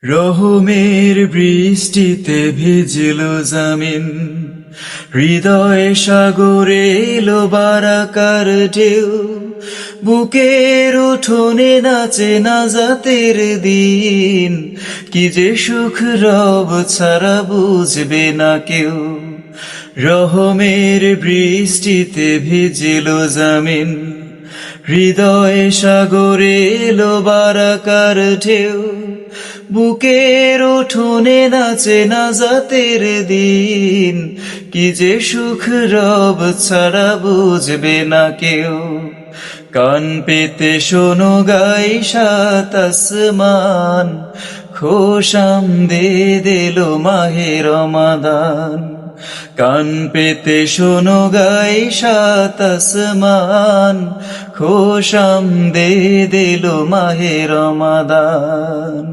রহমের বৃষ্টিতে ভিজল জামিন, হৃদয় সাগরে এলো বারাকার ঢেউ। বুকের উঠোনে নাচে নাজাতের দিন, কি যে সুখ রব ছাড়া বুঝবে না কেউ। রহমের বৃষ্টিতে ভিজল জামিন, হৃদয় সাগরে এলো বারাকার ঢেউ। বুকের উঠোনে নাচে নাজাতের দিন, কি যে সুখ রব ছাড়া বুঝবে না কেউ। কান পেতে শোনো গাই সাত আসমান, খোশামদেদ এলো মাহে রমাদান। কান পেতে শোনো গাই সাত আসমান, খোশামদেদ এলো মাহে রমাদান।